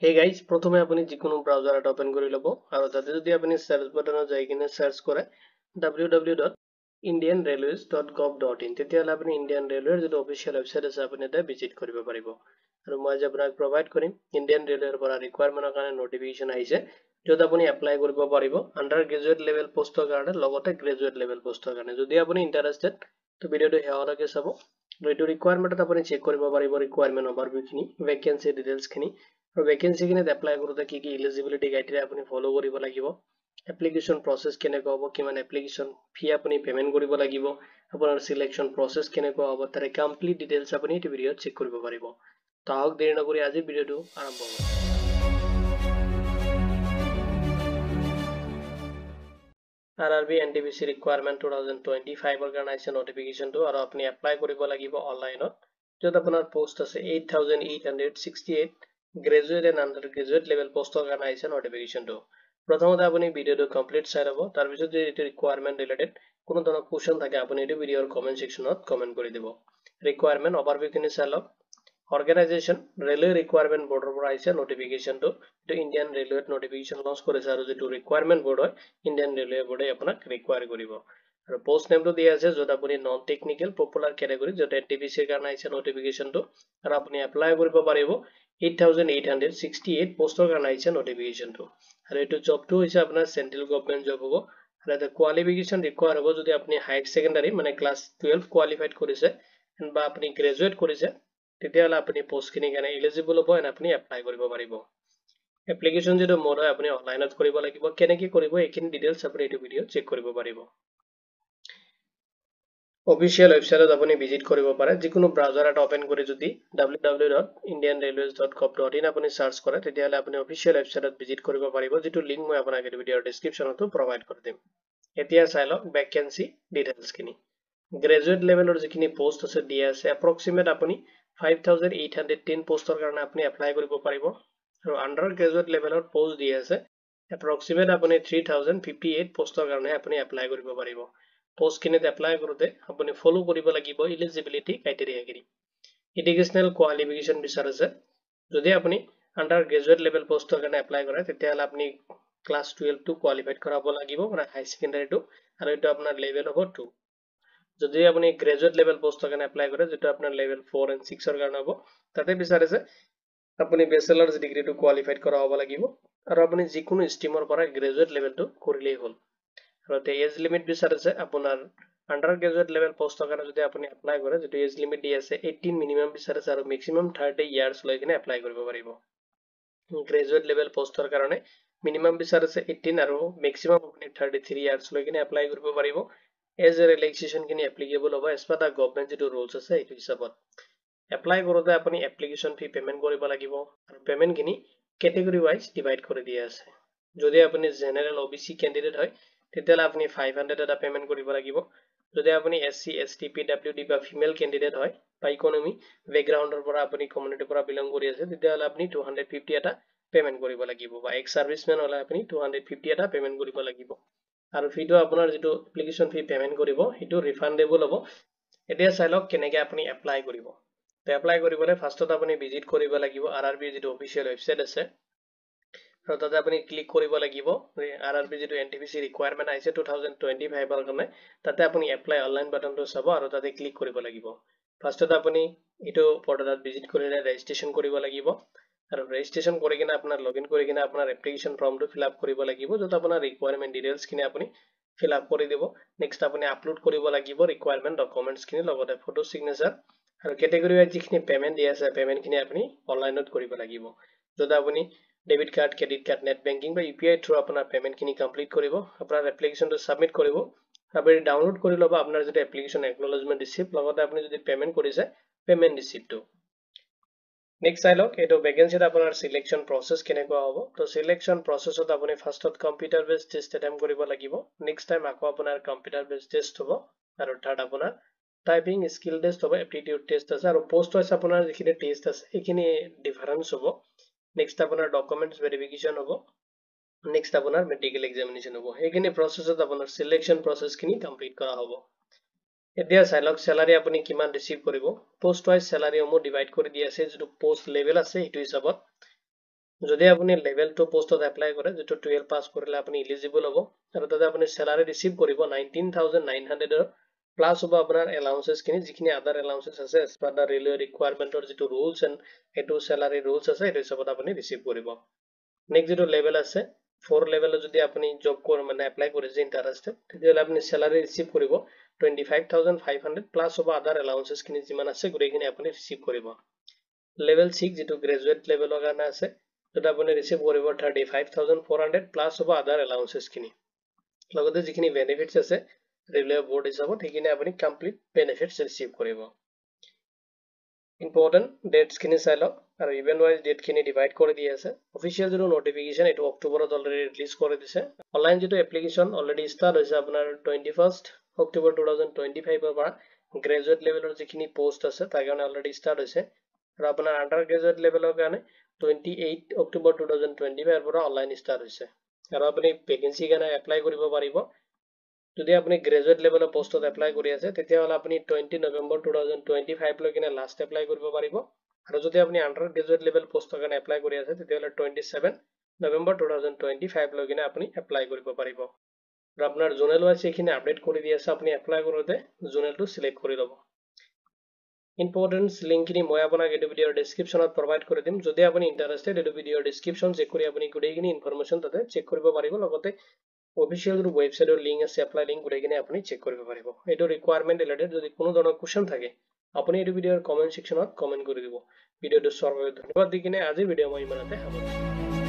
Hey guys, প্রথমে আপনি যে কোনো ব্রাউজার এটা ওপেন করে লব আর তাতে যদি আপনি সার্চ বাটনে যাই কিনে সার্চ করে www.indianrailways.gov.in তেতিয়াহ'লে আপনি ইন্ডিয়ান ৰেলৱেৰ যেটো অফিচিয়েল ওয়েবসাইট আছে আপনি এটা ভিজিট কৰিব পাৰিব আৰু মই যে আপোনাক প্ৰভাইড কৰিম ইন্ডিয়ান ৰেলৱেৰ পৰা ৰিকুৱাৰমেন্টৰ কাৰণে নটিফিকেশন আহিছে য'ত আপুনি এপ্লাই কৰিব পাৰিব আন্ডাৰ গ্ৰেজুৱেট লেভেল পোষ্টৰ কাৰণে লগতে গ্ৰেজুৱেট লেভেল পোষ্টৰ কাৰণে যদি আপুনি ইন্টাৰেষ্টেড তো ভিডিওটো শেষলৈকে চাব আৰু এইটো ৰিকুৱাৰমেন্টত আপুনি চেক কৰিব পাৰিব ৰিকুৱাৰমেন্ট ওভাৰভিউখিনি ভেকেন্সি ডিটেইলছখিনি আৰু ভেকেন্সিখিনিত এপ্লাই কৰোঁতে কি কি এলিজিবিলিটি ক্ৰাইটেৰিয়া আপুনি ফলো কৰিব লাগিব এপ্লিকেশ্যন প্ৰসেছ কেনেকুৱা হ'ব কিমান এপ্লিকেশ্যন ফি আপুনি পেমেন্ট কৰিব লাগিব আপোনাৰ সিলেকশ্যন প্ৰসেছ কেনেকুৱা হ'ব তাৰে কমপ্লিট ডিটেইলছ আপুনি এই ভিডিঅ'ত চেক কৰিব পাৰিব তো আহক দেৰি নকৰি আজি ভিডিঅ'টো আৰম্ভ কৰোঁ RRB NTPC requirement 2025 ৰ কাৰণে আছে নটিফিকেশনটো আৰু আপুনি এপ্লাই কৰিব লাগিব অনলাইনত য'ত আপোনাৰ পোষ্ট আছে 8868 graduate and under graduate level পোষ্টৰ কাৰণে আছে নটিফিকেশনটো প্ৰথমতে আপুনি ভিডিঅ'টো কমপ্লিট চাই ল'ব তাৰ পিছত যদি এইটো ৰিকুৱাৰমেন্ট ৰিলেটেড কোনো ধৰণৰ কোৱেশ্চন থাকে আপুনি এইটো ভিডিঅ'ৰ কমেন্ট সেকশনত কমেন্ট কৰি দিব ৰিকুৱাৰমেন্ট ওভাৰভিউখিনি চাই লওক Organization Railway Requirement Board পৰা আহিছে নটিফিকেশনটো এটো ইন্ডিয়ান ৰেলৱেত নটিফিকেশন লঞ্চ কৰিছে আৰু যেটো ৰিকুৱাৰমেন্ট বোৰ্ড হয় ইন্ডিয়ান ৰেলৱে বোৰ্ডে আপোনাক ৰিকুৱাৰ কৰিব আৰু পোষ্ট নেমটো দিয়া আছে য'ত আপুনি নন টেকনিক্যাল পপুলাৰ ক্যাটাগৰী য'ত এনটিপিসি ৰ কাৰণে আহিছে নটিফিকেশনটো আৰু আপুনি এপ্লাই কৰিব পাৰিব 8868 পোষ্টৰ কাৰণে আহিছে নটিফিকেশনটো আৰু এটো জবটো হৈছে আপোনাৰ সেন্ট্ৰেল গভৰ্নমেন্ট জব হ'ব আৰু এটা কোৱালিফিকেশন ৰিকুৱাৰ হ'ব যদি আপুনি হায়াৰ সেকেন্ডাৰী মানে ক্লাস 12 কোৱালিফাইড কৰিছে বা আপুনি গ্ৰেজুৱেট কৰিছে তেতিয়াহ'লে আপুনি পোষ্টখিনিৰ কাৰণে এলিজিবল হ'ব এণ্ড আপুনি এপ্লাই কৰিব পাৰিব এপ্লিকেশ্যন যেটো মোড হয় আপুনি অনলাইনত কৰিব লাগিব কেনেকৈ কৰিব এইখিনি ডিটেইলছ আপুনি এইটো ভিডিঅ চেক কৰিব পাৰিব অফিচিয়েল ওয়েবসাইটত আপুনি ভিজিট কৰিব পাৰে যিকোনো ব্ৰাউজাৰ এটা ওপেন কৰি যদি www.indianrailways.gov.in আপুনি সাৰ্চ কৰে তেতিয়াহ'লে আপুনি অফিচিয়েল ওয়েবসাইটত ভিজিট কৰিব পাৰিব যেটো লিংক মই আপোনাক এই ভিডিঅ'ৰ ডেসক্ৰিপচনতো প্ৰভাইড কৰি দিম এতিয়া চাই লওক ভেকেন্সি ডিটেইলছখিনি গ্ৰেজুৱেট লেভেলৰ যিখিনি পোষ্ট আছে দিয়া আছে এপ্ৰক্সিমেট আপুনি 5810 পোষ্টৰ কাৰণে আপুনি এপ্লাই কৰিব পাৰিব আৰু আন্ডাৰ গ্ৰেজুৱেট লেভেলৰ পোষ্ট দিয়া আছে এপ্ৰক্সিমেট আপুনি 3058 পোষ্টৰ কাৰণে আপুনি এপ্লাই কৰিব পাৰিব পোষ্টখিনিত এপ্লাই কৰোঁতে আপুনি ফলো কৰিব লাগিব এলিজিবিলিটি ক্ৰাইটেৰিয়াখিনি এডুকেশনাল কোৱালিফিকেশন বিচাৰিছে যদি আপুনি আন্ডাৰ গ্ৰেজুৱেট লেভেল পোষ্টৰ কাৰণে এপ্লাই কৰে তেতিয়াহ'লে আপুনি ক্লাস 12 টো কোৱালিফাইড কৰাব লাগিব মানে হাই সেকেন্ডাৰীটো আৰু এটা আপোনাৰ লেভেল হ'ব 2 যদি আপুনি গ্ৰেজুৱেট লেভেল পোষ্টৰ কাৰণে এপ্লাই কৰে যেটো আপোনাৰ লেভেল 4 এণ্ড 6 ৰ কাৰণে হ'ব তাতে বিচাৰিছে আপুনি বেচেলাৰছ ডিগ্ৰীটো কোৱালিফাইড কৰা হ'ব লাগিব আৰু আপুনি যিকোনো ষ্ট্ৰীমৰ পৰা গ্ৰেজুৱেট লেভেলটো কৰিলেই হ'ল আৰু তে এজ লিমিট বিচাৰিছে আপোনাৰ আন্ডাৰ গ্ৰেজুৱেট লেভেল পোষ্টৰ কাৰণে যদি আপুনি এপ্লাই কৰে যেটো এজ লিমিট দি আছে 18 মিনিমাম বিচাৰিছে আৰু মেক্সিমাম 30 ইয়াৰ্স লৈ কিনে এপ্লাই কৰিব পাৰিব গ্ৰেজুৱেট লেভেল পোষ্টৰ কাৰণে মিনিমাম বিচাৰিছে 18 আৰু মেক্সিমাম আপুনি 33 ইয়াৰ্স লৈ কিনে এপ্লাই কৰিব পাৰিব এজ এ ৰিলেক্সেশন কিনি এপ্লিকেবল হ'ব এজ পাৰ দা গভৰ্নমেন্ট যেটো ৰুলছ আছে এইটো হিচাপত এপ্লাই কৰোঁতে আপুনি এপ্লিকেশ্যন ফি পেমেন্ট কৰিব লাগিব আৰু পেমেন্ট কিনি ক্যাটাগৰী ওয়াইজ ডিভাইড কৰি দিয়া আছে যদি আপুনি জেনাৰেল ওবিসি ক্যান্ডিডেট হয় তেতিয়াহ'লে আপুনি 500 এটা পেমেন্ট কৰিব লাগিব যদি আপুনি এসসি এসটি পিডব্লিউডি বা ফিমেল ক্যান্ডিডেট হয় বা ইকোনমি ব্যাকগ্ৰাউণ্ডৰ পৰা আপুনি কমিউনিটিৰ পৰা বিলং কৰি আছে তেতিয়াহ'লে আপুনি 250 এটা পেমেন্ট কৰিব লাগিব বা এক্স সাৰ্ভিসম্যান হলে আপুনি 250 এটা পেমেন্ট কৰিব লাগিব আৰু ফিটো আপোনাৰ যেটো এপ্লিকেশ্যন ফি পেমেন্ট কৰিব হেতু ৰিফান্ডেবল হ'ব এতিয়া চাই লওক কেনেকৈ আপুনি এপ্লাই কৰিব তো এপ্লাই কৰিবলৈ ফাৰ্ষ্টত আপুনি ভিজিট কৰিব লাগিব আৰআৰবি যেটো অফিচিয়েল ওয়েবসাইট আছে আৰু তাতে আপুনি ক্লিক কৰিব লাগিব আৰআৰবি যেটো এনটিপিসি ৰিকুৱাৰমেন্ট আহিছে 2025 ৰ কাৰণে তাতে আপুনি এপ্লাই অনলাইন বাটনটো চাব আৰু তাতে ক্লিক কৰিব লাগিব ফাৰ্ষ্টত আপুনি এটো পৰ্টেলত ভিজিট কৰিলে ৰেজিষ্ট্ৰেচন কৰিব লাগিব আৰু ৰেজিষ্ট্ৰেচন কৰি কিনে আপোনাৰ লগইন কৰি কিনে আপোনাৰ এপ্লিকেশ্যন ফৰ্মটো ফিল আপ কৰিব লাগিব য'ত আপোনাৰ ৰিকুৱাৰমেন্ট ডিটেইলছ খিনি আপুনি ফিল আপ কৰি দিব নেক্সট আপুনি আপলোড কৰিব লাগিব ৰিকুৱাৰমেন্ট ডকুমেন্টছ খিনি লগতে ফটো সিগনেচাৰ আৰু ক্যাটাগৰী ওয়াইজ যিখিনি পেমেন্ট দিয়া আছে পেমেন্ট খিনি আপুনি অনলাইনত কৰিব লাগিব য'ত আপুনি debit card credit card net banking বা ইউপিআই থ্ৰু আপোনাৰ পেমেন্ট খিনি কমপ্লিট কৰিব আপোনাৰ এপ্লিকেশ্যনটো সাবমিট কৰিব আপুনি ডাউনলোড কৰি ল'ব আপোনাৰ যেটো এপ্লিকেশ্যন একনলেজমেন্ট ৰিসিপ্ট লগতে আপুনি যদি পেমেন্ট কৰিছে পেমেন্ট ৰিসিপ্টটো নেক্সট চাই লওক এটো ভেকেন্সিত আপোনাৰ সিলেকশ্যন প্ৰসেছ কেনেকুৱা হ'ব তো সিলেকশ্যন প্ৰসেছত আপুনি ফাৰ্ষ্টত কম্পিউটাৰ বেস টেষ্ট এটেম্প কৰিব লাগিব নেক্সট টাইম আকৌ আপোনাৰ কম্পিউটাৰ বেস টেষ্ট হ'ব আৰু থাৰ্ড আপোনাৰ টাইপিং স্কিল টেষ্ট হ'ব এপ্টিটিউড টেষ্ট আছে আৰু পোষ্ট ওয়াইজ আপোনাৰ যিখিনি টেষ্ট আছে এইখিনি ডিফাৰেন্স হ'ব নেক্সট আপোনাৰ ডকুমেন্টছ ভেৰিফিকেশন হ'ব নেক্সট আপোনাৰ মেডিকেল এক্সামিনেশন হ'ব এইখিনি প্ৰসেছত আপোনাৰ সিলেকশ্যন প্ৰসেছখিনি কমপ্লিট কৰা হ'ব এতিয়া চাই লওক স্যালাৰি আপুনি কিমান ৰিসিভ কৰিব পোষ্ট ওয়াইজ স্যালাৰি সমূহ ডিভাইড কৰি দিয়া আছে যেটো পোষ্ট লেভেল আছে এইটো হিচাপত যদি আপুনি লেভেল 2 পোষ্টত এপ্লাই কৰে যেটো 12 পাস কৰিলে আপুনি এলিজিবল হ'ব আৰু তাতে আপুনি স্যালাৰি ৰিসিভ কৰিব 19900 প্লাস হ'ব আপোনাৰ এলাউন্সেস খিনি যিখিনি আদাৰ এলাউন্সেস আছে এজ পাৰ দা ৰেলৱে ৰিকুৱাৰমেন্টৰ যেটো ৰুলছ এণ্ড এটো স্যালাৰি ৰুলছ আছে এটো হিচাপত আপুনি ৰিসিভ কৰিব নেক্সট যেটো লেভেল আছে 4 লেভেলত যদি আপুনি জব মানে এপ্লাই কৰিছে ইন্টাৰেস্টেড তেতিয়াহলে আপুনি স্যালাৰি ৰিসিভ কৰিব 25500 প্লাস হ'ব আদাৰ এলাউন্সেস খিনি যিমান আছে গুটেখিনি আপুনি ৰিসিভ কৰিব লেভেল 6 যেটো গ্ৰেজুৱেট লেভেলৰ কাৰণে আছে যেটা আপুনি ৰিসিভ কৰিব 35400 প্লাস হ'ব আদাৰ এলাউন্সেস খিনি লগতে যিখিনি বেনিফিটস আছে ৰেলৱে বোৰ্ড হিচাপত সেইখিনি আপুনি কমপ্লিট বেনিফিটস ৰিসিভ কৰিব ইম্পৰ্টেন্ট ডেটস খিনি চাই লওক আৰু ইভেন্ট ওয়াইজ ডেট খিনি ডিভাইড কৰি দি আছে অফিচিয়েল যেটো নোটিফিকেশন এটো অক্টোবৰত অলৰেডি ৰিলিজ কৰি দিছে অনলাইন যেটো এপ্লিকেশন অলৰেডি স্টাৰ্ট হৈছে আপোনাৰ 21st অক্টোবৰ 2025 ৰ পৰা গ্ৰেজুৱেট লেভেলৰ যিখিনি পোষ্ট আছে তাৰ কাৰণে অলৰেডি স্টাৰ্ট হৈছে আৰু আপোনাৰ আন্ডাৰ গ্ৰেজুৱেট লেভেলৰ কাৰণে 28 অক্টোবৰ 2025 ৰ পৰা অনলাইন স্টাৰ্ট হৈছে আৰু আপুনি ভেকেন্সি কাৰণে এপ্লাই কৰিব পাৰিব যদি আপুনি গ্ৰেজুৱেট লেভেলৰ পোষ্টত এপ্লাই কৰি আছে তেতিয়াহলে আপুনি 20 নৱেম্বৰ 2025 লৈকে লাষ্ট এপ্লাই কৰিব পাৰিব আৰু যদি আপুনি আন্ডাৰ গ্ৰেজুৱেট লেভেল পোষ্টৰ কাৰণে এপ্লাই কৰি আছে তেতিয়াহলে 27 নৱেম্বৰ 2025 লৈকে আপুনি এপ্লাই কৰিব পাৰিব আৰু আপোনাৰ জোনেল ওয়াইজ এইখিনি আপডেট কৰি দি আছে আপুনি এপ্লাই কৰোতে জোনেলটো সিলেক্ট কৰি লব ইম্পৰ্টেন্স লিংক খিনি মই আপোনাক এই ভিডিওৰ ডেসক্ৰিপচনত প্ৰভাইড কৰি দিম যদি আপুনি ইন্টাৰেস্টেড এই ভিডিওৰ ডেসক্ৰিপচন চেক কৰি আপুনি গুটেইখিনি ইনফৰমেশন তাতে চেক কৰিব পাৰিব লগতে অফিচিয়েল ওয়েবসাইটৰ লিংক আছে এপ্লাই লিংক গুটেইখিনি আপুনি চেক কৰিব পাৰিব এটো ৰিকুৱাৰমেন্ট ৰিলেটেড যদি কোনো ধৰণৰ কোৱেশ্চন থাকে আপুনি এই ভিডিওৰ কমেন্ট সেকশনত কমেন্ট কৰি দিব ভিডিওটো চোৱাৰ বাবে ধন্যবাদ দি কিনে আজি ভিডিও মই ইমানতে সামৰিছো